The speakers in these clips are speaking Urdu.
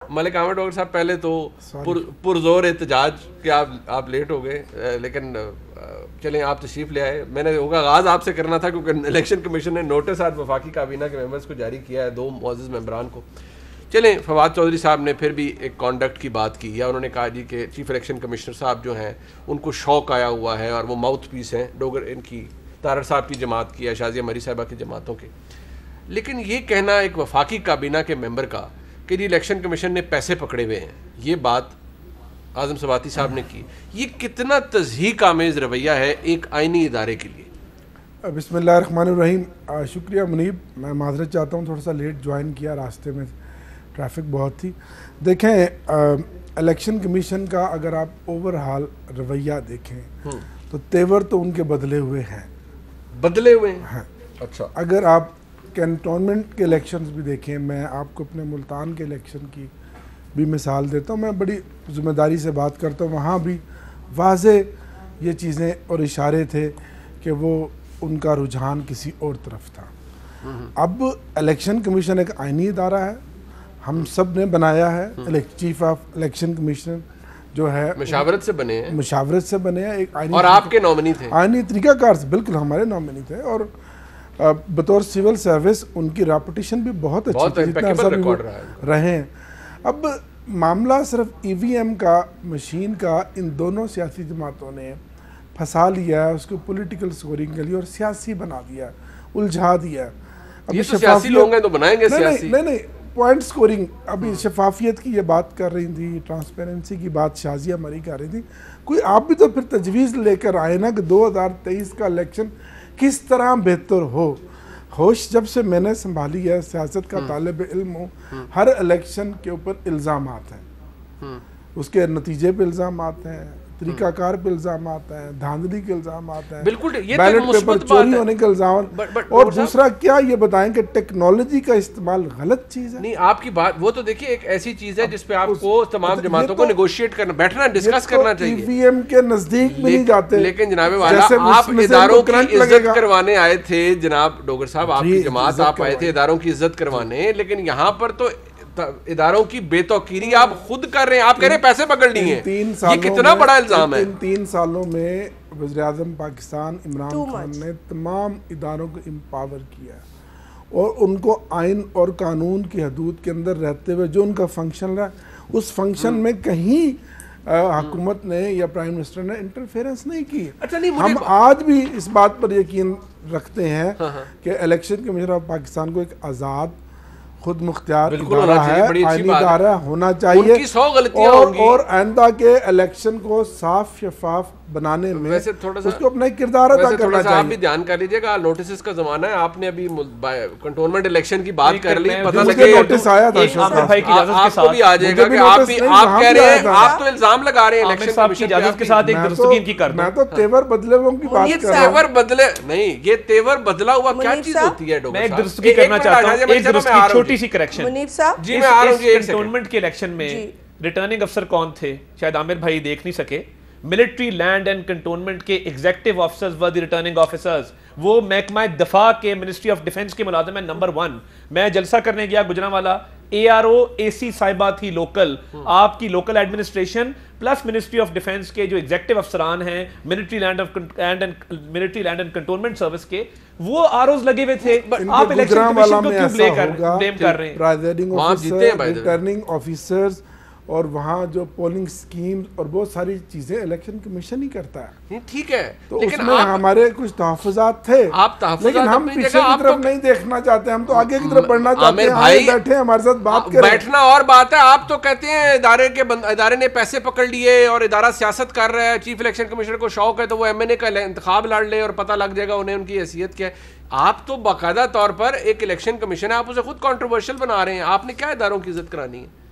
ملک عامر ڈاکٹر صاحب پہلے تو پرزور احتجاج کہ آپ لیٹ ہو گئے، لیکن چلیں آپ تشریف لے آئے. میں نے آغاز آپ سے کرنا تھا کیونکہ الیکشن کمیشن نے نوٹس آج وفاقی کابینہ کے ممبرس کو جاری کیا ہے، 2 معزز ممبران کو. چلیں فواد چودھری صاحب نے پھر بھی ایک کانڈکٹ کی بات کی، یا انہوں نے کہا جی کہ چیف الیکشن کمشنر صاحب جو ہیں ان کو شوق آیا ہوا ہے اور وہ ماؤتھ پیس ہیں ڈوگر ان کی طاہر صاحب کی جماعت کی یا شازیہ مری صاحبہ کی جماعتوں کے. لیکن یہ کہنا ایک وفاقی کابینہ کے ممبر کا کہ جی الیکشن کمیشن نے پیسے پکڑے ہوئے ہیں، یہ بات اعظم سباتی صاحب نے کی، یہ کتنا تضحیک آمیز رویہ ہے ایک آئینی ادارے کے لیے؟ بسم اللہ الرحمن الرحیم. شکریہ منیب، میں معذرت چاہتا ہوں، تھوڑا سا لیٹ جوائن کیا، راستے میں ٹریفک بہت تھی. دیکھیں الیکشن کمیشن کا اگر آپ اوور ہال رویہ دیکھیں تو تیور تو ان کے بدلے ہوئے ہیں. اچھا، اگر آپ کینٹونمنٹ کے الیکشنز بھی دیکھیں، میں آپ کو اپنے ملتان کے الیکشن کی بھی مثال دیتا ہوں، میں بڑی ذمہ داری سے بات کرتا ہوں، وہاں بھی واضح یہ چیزیں اور اشارے تھے کہ وہ ان کا رجحان کسی اور طرف تھا. اب الیکشن کمیشن ایک آئینی ادارہ ہے، ہم سب نے بنایا ہے، چیف آف الیکشن کمیشن جو ہے مشاورت سے بنے ہیں، ایک آئینی، اور آپ کے نومنی تھے، آئینی طریقہ کار سے بالکل ہمارے نومنی تھے، اور بطور سول سروس ان کی ریپوٹیشن بھی بہت اچھی تھی، جتنا عرصہ بھی وہ رہے ہیں. اب معاملہ صرف ای وی ایم کا، مشین کا، ان دونوں سیاسی جماعتوں نے پھنسا لیا ہے، اس کو پولیٹیکل سکورنگ کے لیے اور سیاسی بنا دیا، الجھا دیا. ابھی سیاسی لوگ ہیں تو بنائیں گے سیاسی، نہیں پوائنٹ سکورنگ. ابھی شفافیت کی یہ بات کر رہی تھی، ٹرانسپیرنسی کی بات شازیہ مری کر رہی تھی. کوئی آپ بھی تو پھر تجویز لے کر آئے نا کہ 2023 کا الیکشن کس طرح بہتر ہو. ہوش جب سے میں نے سنبھالی ہے، سیاست کا طالب علم ہوں، ہر الیکشن کے اوپر الزامات ہیں، اس کے نتیجے پہ الزامات ہیں، طریقہ کار پہ الزامات ہیں، دھاندلی کے الزامات ہیں، بالکل یہ بیلٹ پیپر چوری ہونے کے الزامات، اور دوسرا کیا یہ بتائیں کہ ٹیکنالوجی کا استعمال غلط چیز ہے. نہیں، آپ کی بات وہ تو دیکھیے ایک ایسی چیز ہے جس پہ آپ کو تمام جماعتوں کو نیگوشیٹ کرنا، بیٹھنا، ڈسکس کرنا چاہیے. ای وی ایم کے نزدیک بھی نہیں جاتے. لیکن جناب والا آپ اداروں کی عزت کروانے آئے تھے، جناب ڈوگر صاحب آپ کی جماعت، آپ آئے تھے اداروں کی عزت کروانے، لیکن یہاں پر تو اداروں کی بے توقیری آپ خود کر رہے ہیں. آپ کہہ رہے ہیں پیسے پکڑ لیے، یہ کتنا بڑا الزام ہے. 3 سالوں میں وزیر اعظم پاکستان عمران خان نے تمام اداروں کو امپاور کیا اور ان کو آئین اور قانون کی حدود کے اندر رہتے ہوئے جو ان کا فنکشن رہا، اس فنکشن میں کہیں حکومت نے یا پرائم منسٹر نے انٹرفیرنس نہیں کی. ہم آج بھی اس بات پر یقین رکھتے ہیں کہ الیکشن کمیشن آف پاکستان کو ایک آزاد، خود مختار ادارہ ہے، آئینی ادارہ ہونا چاہیے، اور آئندہ کے الیکشن کو صاف شفاف بنانے میں اس کو اپنا کردار ادا کرنا چاہیے. آپ بھی دھیان کر لیجئے گا، نوٹسز کا زمانہ ہے. آپ نے ابھی کنٹونمنٹ الیکشن کی بات کر لی، پتہ لگے نوٹس آیا تھا آپ کو بھی آ جائے گا کہ آپ کہہ رہے ہیں، آپ تو الزام لگا رہے ہیں الیکشن صاحب کی اجازت کے ساتھ ایک درستگی کی کر دوں. میں تو تیور بدلے ہوں کی بات کر رہا ہوں. تیور بدلے نہیں، یہ تیور بدلا ہوا کیا چیز ہوتی ہے؟ میں ایک درستگی کرنا چاہتا ہوں، ایک درستگی چھوٹی سی کریکشن. جی میں آ رہا ہوں جی. کنٹونمنٹ کے الیکشن میں ریٹرننگ افسر کون تھے؟ شاید عامر بھائی دیکھ نہیں سکے. ملٹری لینڈ اینڈ کنٹونمنٹ کے ایگزیکٹو آفیسرز ور دی ریٹرننگ آفیسرز. وہ محکمہ دفاع کے منسٹری آف ڈیفنس کے ملازم ہیں نمبر 1. میں جلسہ کرنے گیا گجرانوالا، اے آر او اے سی صاحبہ تھی لوکل، آپ کی local administration plus ministry of defence کے جو ایگزیکٹو افسران ہیں، military land and cantonment service کے، وہ آر اوز لگے ہوئے تھے. آپ الیکشن کمیشن کو کیوں بلیم کر رہے ہیں؟ ریٹرننگ آفیسرز اور وہاں جو پولنگ سکیمز اور بہت ساری چیزیں الیکشن کمیشن ہی کرتا ہے. ٹھیک ہے، تو اس میں ہمارے کچھ تحفظات تھے، لیکن ہم پیچھے کی طرف نہیں دیکھنا چاہتے، ہم تو آگے کی طرف بڑھنا چاہتے ہیں. آئے بیٹھے ہمارے ساتھ بات کریں. بیٹھنا اور بات ہے، آپ تو کہتے ہیں ادارے نے پیسے پکڑ لیے اور ادارہ سیاست کر رہا ہے. چیف الیکشن کمیشنر کو شوق ہے تو وہ ایم این اے کا انتخاب لڑ لے اور پتہ لگ جائے گا انہیں ان کی حیثیت کیا ہے. آپ تو باقاعدہ طور پر ایک الیکشن کمیشن ہے، آپ اسے خود کنٹروورشل بنا رہے ہیں. آپ نے کیا اداروں کی عزت کرانی ہے؟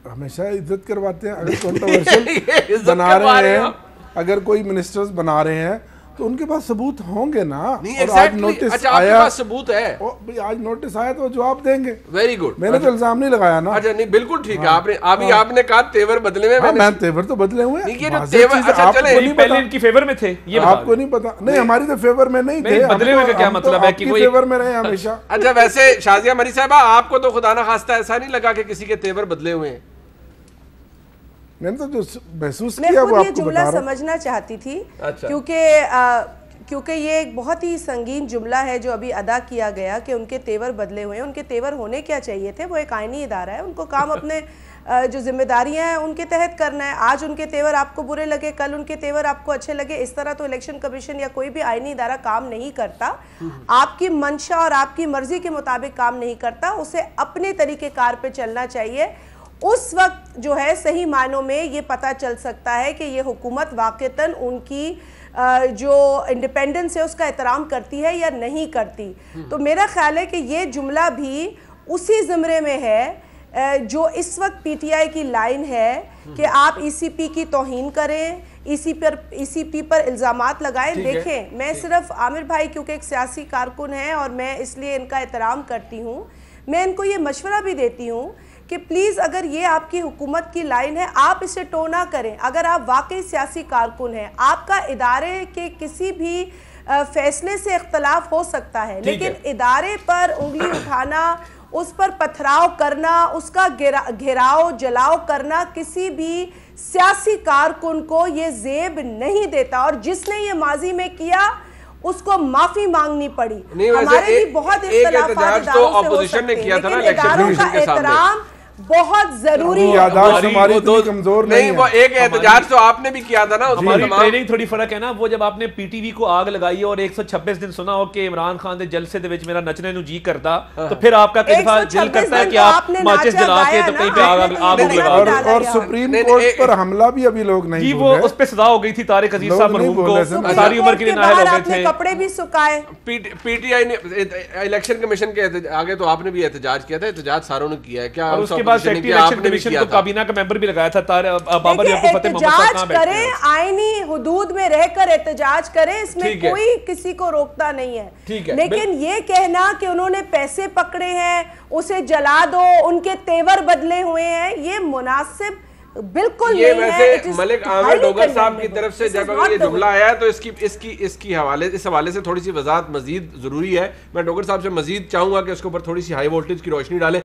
ہمیشہ عزت کرواتے ہیں. اگر کنٹروورشل بنا رہے ہیں، اگر کوئی منسٹرز بنا رہے ہیں تو ان کے پاس ثبوت ہوں گے نا. اور آج نوٹس اچھا آپ کے پاس ثبوت ہے, آج نوٹس آیا تو جواب دیں گے. Very good. میں نے تو الزام نہیں لگایا نا. اچھا نہیں بالکل ٹھیک ہے, آپ نے کہا تیور بدلے میں. میں تیور تو بدلے ہوئے ہیں. یہ جو تیور اچھا چلیں پہلے ان کی فیور میں تھے, یہ آپ کو نہیں پتا. نہیں ہماری تو فیور میں نہیں تھے. بدلے ہوئے کا کیا مطلب ہے کہ وہ فیور میں رہے ہمیشہ. اچھا ویسے شازیہ مری صاحبہ آپ کو تو خدا نہ خواستہ ایسا نہیں لگا کہ کسی کے تیور بدلے ہوئے ہیں؟ میں نے تو جو محسوس کیا وہ آپ کو جملہ سمجھنا چاہتی تھی کیونکہ یہ ایک بہت ہی سنگین جملہ ہے جو ابھی ادا کیا گیا کہ ان کے تیور بدلے ہوئے ہیں. ان کے تیور ہونے کیا چاہیے تھے, وہ ایک آئینی ادارہ ہے, ان کو کام اپنے جو ذمہ داریاں ہیں ان کے تحت کرنا ہے. آج ان کے تیور آپ کو برے لگے, کل ان کے تیور آپ کو اچھے لگے, اس طرح تو الیکشن کمیشن یا کوئی بھی آئینی ادارہ کام نہیں کرتا. آپ کی منشا اور آپ کی مرضی کے مطابق کام نہیں کرتا, اسے اپنے طریقہ کار پہ چلنا چاہیے. اس وقت جو ہے صحیح معنوں میں یہ پتہ چل سکتا ہے کہ یہ حکومت واقعتاً ان کی جو انڈیپینڈنس ہے اس کا احترام کرتی ہے یا نہیں کرتی. تو میرا خیال ہے کہ یہ جملہ بھی اسی زمرے میں ہے جو اس وقت پی ٹی آئی کی لائن ہے کہ آپ ای سی پی کی توہین کریں, ای سی پی پر الزامات لگائیں. دیکھیں میں صرف عامر بھائی کیونکہ ایک سیاسی کارکن ہیں اور میں اس لیے ان کا احترام کرتی ہوں, میں ان کو یہ مشورہ بھی دیتی ہوں کہ پلیز اگر یہ آپ کی حکومت کی لائن ہے آپ اسے ٹو نہ کریں. اگر آپ واقعی سیاسی کارکن ہیں, آپ کا ادارے کے کسی بھی فیصلے سے اختلاف ہو سکتا ہے, لیکن ادارے پر انگلی اٹھانا, اس پر پتھراؤ کرنا, اس کا گھیراؤ جلاؤ کرنا کسی بھی سیاسی کارکن کو یہ زیب نہیں دیتا. اور جس نے یہ ماضی میں کیا اس کو معافی مانگنی پڑی. ہمارے بھی بہت اختلافات اداروں سے ہو سکتے ہیں, لیکن اداروں کا احترام بہت ضروری ہے. نہیں وہ ایک احتجاج تو آپ نے بھی کیا تھا نا, ہماری ٹریننگ تھوڑی فرق ہے نا. وہ جب آپ نے پی ٹی وی کو آگ لگائی اور 126 دن سنا ہو کہ عمران خان دے جلسے دے وچ میرا نچنے نو جی کرتا, تو پھر آپ کا کس دفعہ دل کرتا ہے کہ آپ ماچس جلا کے تو کہیں پہ آگ لگا. اور سپریم کورٹ پر حملہ بھی ابھی لوگ نہیں جی, وہ اس پہ سزا ہو گئی تھی طارق عزیز صاحب مرحوم کو, ساری عمر کے لیے نااہل ہو گئے تھے. کپڑے بھی سکھائے. پی ٹی آئی نے الیکشن کمیشن کے آگے تو آپ نے بھی احتجاج کیا تھا, احتجاج ساروں نے کیا ہے. کیا اس کے بعد کمیشن کو کابینہ کا ممبر بھی لگایا تھا بابر یعقوب فتح محمد صاحب کہاں بیٹھے ہیں. آئینی حدود میں رہ کر احتجاج کریں, اس میں کوئی کسی کو روکتا نہیں ہے, لیکن یہ کہنا کہ انہوں نے پیسے پکڑے ہیں اسے جلا دو, ان کے تیور بدلے ہوئے ہیں, یہ مناسب بالکل نہیں ہے. یہ ویسے ملک عامر ڈوگر صاحب کی طرف سے جب یہ جملہ آیا ہے تو اس حوالے سے تھوڑی سی وضاحت مزید ضروری ہے. میں ڈوگر صاحب سے مزید چاہوں گا کہ اس کے اوپر تھوڑی سی ہائی وولٹیج کی روشنی ڈالیں.